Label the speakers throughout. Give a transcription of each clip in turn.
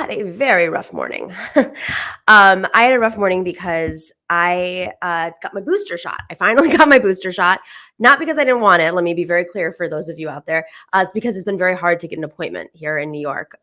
Speaker 1: had a very rough morning. I had a rough morning because I got my booster shot. I finally got my booster shot, not because I didn't want it. Let me be very clear for those of you out there. It's because it's been very hard to get an appointment here in New York.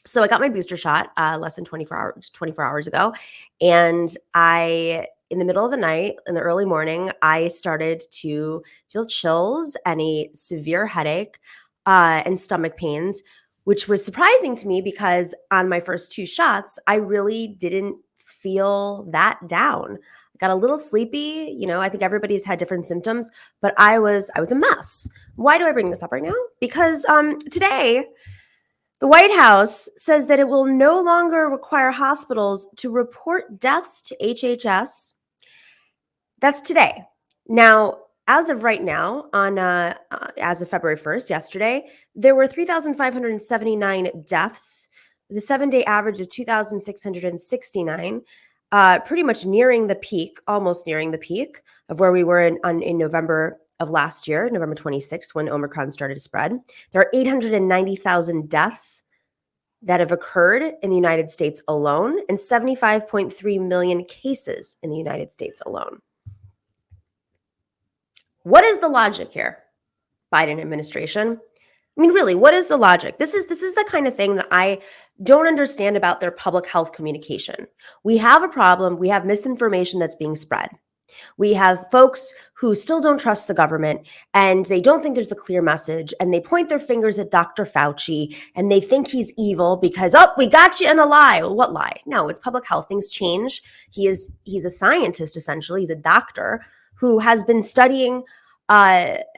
Speaker 1: So I got my booster shot less than 24 hours ago. And in the middle of the night, in the early morning, I started to feel chills and a severe headache and stomach pains, which was surprising to me because on my first two shots, I really didn't feel that down. I got a little sleepy. I think everybody's had different symptoms, but I was a mess. Why do I bring this up right now? Because today, the White House says that it will no longer require hospitals to report deaths to HHS. That's today. Now, as of right now, as of February 1st, yesterday, there were 3,579 deaths, the 7-day average of 2,669, pretty much nearing the peak, almost nearing the peak of where we were in November of last year, November 26th, when Omicron started to spread. There are 890,000 deaths that have occurred in the United States alone and 75.3 million cases in the United States alone. What is the logic here, Biden administration? I mean, really, what is the logic? This is the kind of thing that I don't understand about their public health communication. We have a problem. We have misinformation that's being spread. We have folks who still don't trust the government and they don't think there's the clear message, and they point their fingers at Dr. Fauci and they think he's evil because, we got you in a lie. Well, what lie? No, it's public health. Things change. He's a scientist, essentially. He's a doctor who has been studying,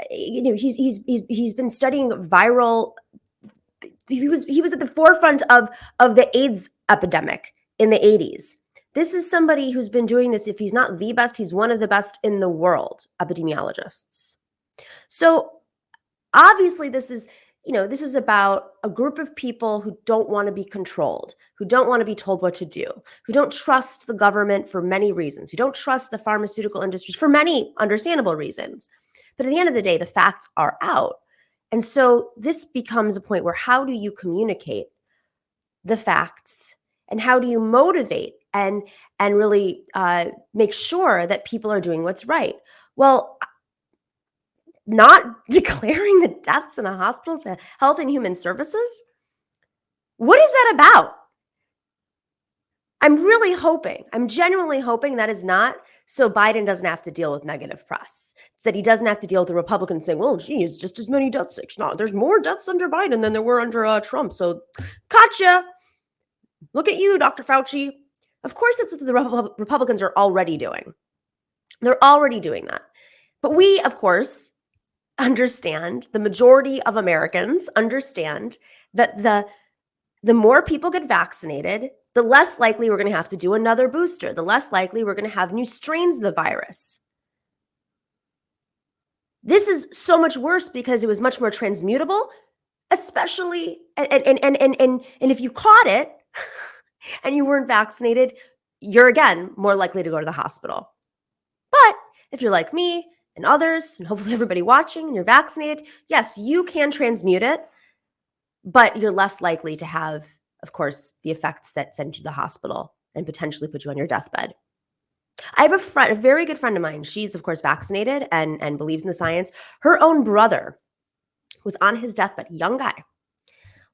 Speaker 1: he's been studying viral. He was at the forefront of the AIDS epidemic in the 80s. This is somebody who's been doing this. If he's not the best, he's one of the best in the world, epidemiologists. So obviously this is about a group of people who don't want to be controlled, who don't want to be told what to do, who don't trust the government for many reasons, who don't trust the pharmaceutical industries for many understandable reasons. But at the end of the day, the facts are out. And so this becomes a point where how do you communicate the facts and how do you motivate and really make sure that people are doing what's right? Well, not declaring the deaths in a hospital to Health and Human Services? What is that about? I'm genuinely hoping that is not so Biden doesn't have to deal with negative press. It's that he doesn't have to deal with the Republicans saying, well, gee, it's just as many deaths. No, there's more deaths under Biden than there were under Trump. So gotcha. Look at you, Dr. Fauci. Of course, that's what the Republicans are already doing. They're already doing that. But we, of course, understand, the majority of Americans understand that the more people get vaccinated, the less likely we're going to have to do another booster, the less likely we're going to have new strains of the virus. This is so much worse because it was much more transmutable, especially, and if you caught it and you weren't vaccinated, you're again more likely to go to the hospital. But if you're like me and others, and hopefully everybody watching, and you're vaccinated, yes, you can transmute it, but you're less likely to have, of course, the effects that send you to the hospital and potentially put you on your deathbed. I have a very good friend of mine. She's, of course, vaccinated and believes in the science. Her own brother was on his deathbed, young guy,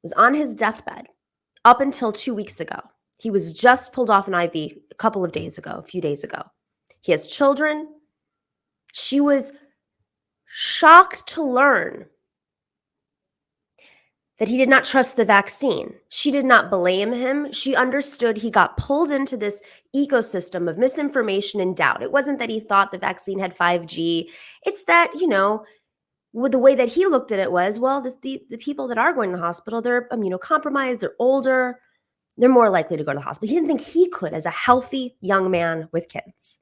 Speaker 1: was on his deathbed up until 2 weeks ago. He was just pulled off an IV a few days ago. He has children. She was shocked to learn that he did not trust the vaccine. She did not blame him. She understood he got pulled into this ecosystem of misinformation and doubt. It wasn't that he thought the vaccine had 5G. It's that, with the way that he looked at it was, well, the people that are going to the hospital, they're immunocompromised, they're older, they're more likely to go to the hospital. He didn't think he could as a healthy young man with kids.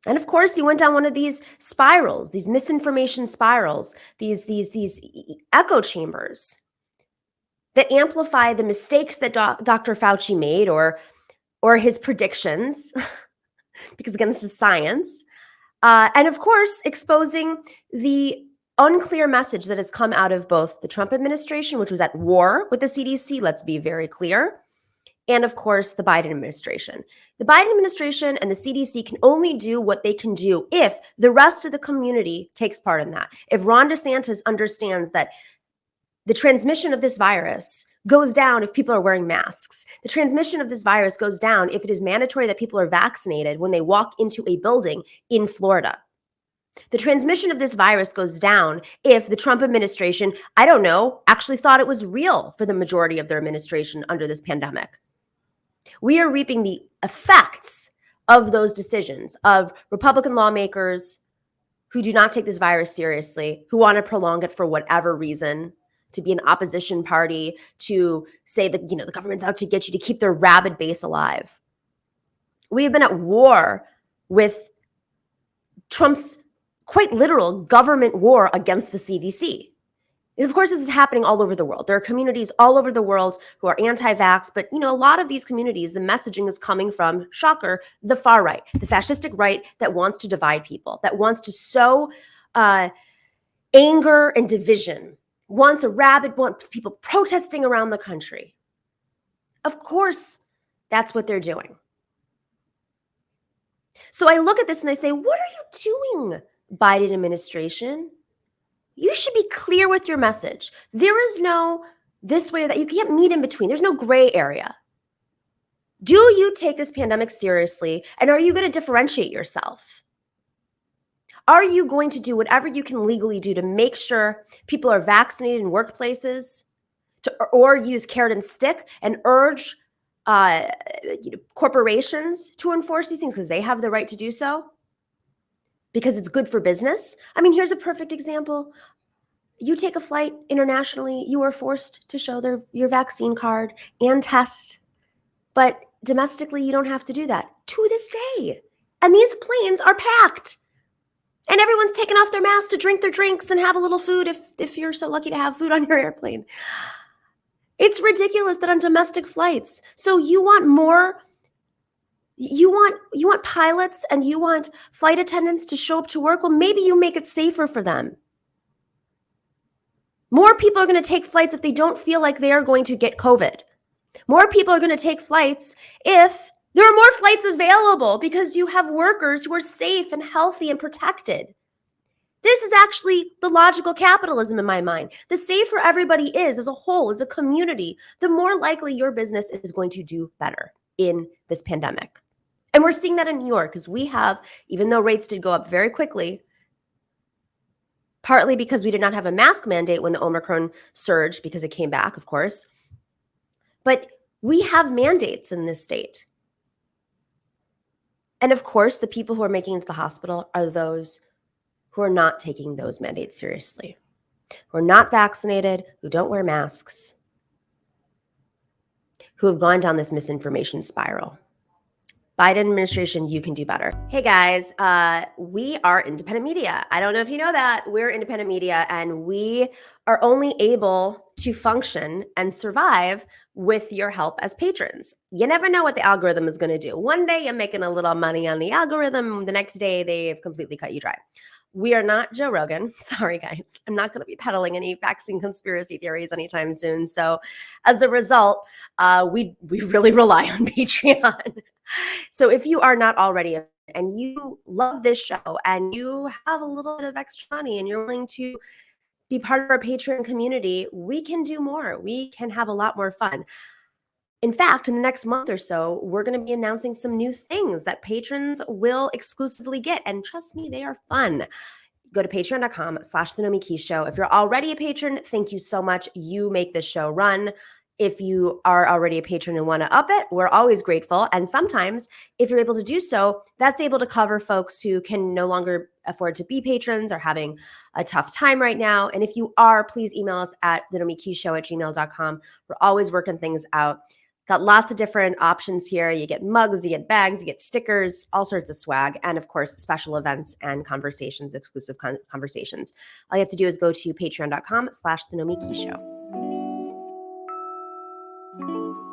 Speaker 1: And of course, he went down one of these spirals, these misinformation spirals, these echo chambers that amplify the mistakes that Dr. Fauci made or his predictions, because again, this is science. And of course, exposing the unclear message that has come out of both the Trump administration, which was at war with the CDC, let's be very clear, and of course, the Biden administration. The Biden administration and the CDC can only do what they can do if the rest of the community takes part in that. If Ron DeSantis understands that the transmission of this virus goes down if people are wearing masks. The transmission of this virus goes down if it is mandatory that people are vaccinated when they walk into a building in Florida. The transmission of this virus goes down if the Trump administration, I don't know, actually thought it was real for the majority of their administration under this pandemic. We are reaping the effects of those decisions of Republican lawmakers who do not take this virus seriously, who want to prolong it for whatever reason, to be an opposition party, to say that, the government's out to get you, to keep their rabid base alive. We have been at war with Trump's quite literal government war against the CDC. Of course, this is happening all over the world. There are communities all over the world who are anti-vax, but a lot of these communities, the messaging is coming from, shocker, the far right, the fascistic right that wants to divide people, that wants to sow anger and division, wants people protesting around the country. Of course, that's what they're doing. So I look at this and I say, what are you doing, Biden administration? You should be clear with your message. There is no this way or that. You can't meet in between. There's no gray area. Do you take this pandemic seriously? And are you going to differentiate yourself? Are you going to do whatever you can legally do to make sure people are vaccinated in workplaces, or use carrot and stick and urge corporations to enforce these things because they have the right to do so? Because it's good for business. I mean, here's a perfect example. You take a flight internationally, you are forced to show your vaccine card and test. But domestically, you don't have to do that to this day. And these planes are packed. And everyone's taking off their masks to drink their drinks and have a little food if you're so lucky to have food on your airplane. It's ridiculous that on domestic flights. So you want more. You want pilots and you want flight attendants to show up to work? Well, maybe you make it safer for them. More people are going to take flights if they don't feel like they are going to get COVID. More people are going to take flights if there are more flights available because you have workers who are safe and healthy and protected. This is actually the logical capitalism in my mind. The safer everybody is as a whole, as a community, the more likely your business is going to do better in this pandemic. And we're seeing that in New York because we have, even though rates did go up very quickly, partly because we did not have a mask mandate when the Omicron surged because it came back, of course. But we have mandates in this state. And of course, the people who are making it to the hospital are those who are not taking those mandates seriously, who are not vaccinated, who don't wear masks, who have gone down this misinformation spiral. Biden administration, you can do better. Hey guys, we are independent media. I don't know if you know that. We're independent media and we are only able to function and survive with your help as patrons. You never know what the algorithm is going to do. One day you're making a little money on the algorithm. The next day they've completely cut you dry. We are not Joe Rogan. Sorry, guys. I'm not going to be peddling any vaccine conspiracy theories anytime soon. So as a result, we really rely on Patreon. So if you are not already and you love this show and you have a little bit of extra money and you're willing to be part of our Patreon community, we can do more. We can have a lot more fun. In fact, in the next month or so, we're going to be announcing some new things that patrons will exclusively get. And trust me, they are fun. Go to patreon.com/The Nomiki Show. If you're already a patron, thank you so much. You make this show run. If you are already a patron and want to up it, we're always grateful. And sometimes, if you're able to do so, that's able to cover folks who can no longer afford to be patrons or having a tough time right now. And if you are, please email us at thenomikishow@gmail.com. We're always working things out. Got lots of different options here. You get mugs, you get bags, you get stickers, all sorts of swag, and of course, special events and conversations, exclusive conversations. All you have to do is go to patreon.com/The Nomiki Show.